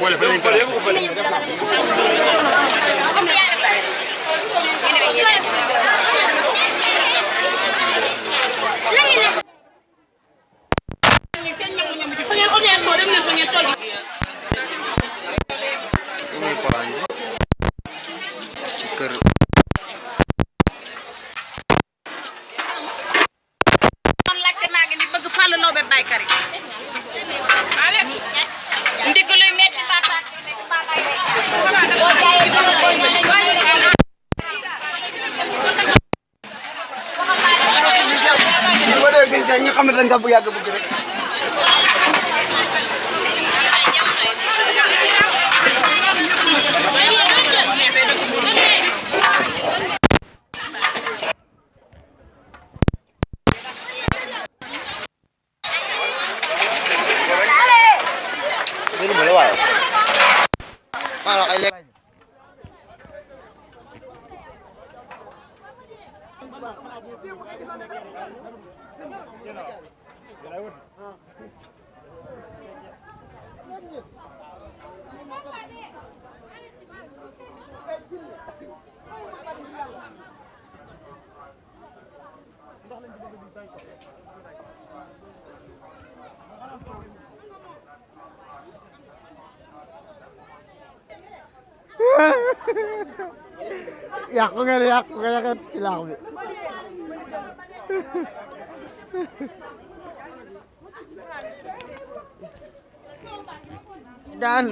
boole fa lañ ñu xam ne dañ ko bu yàgg bëgg rek yàqu nga yàqat ci laax bi daan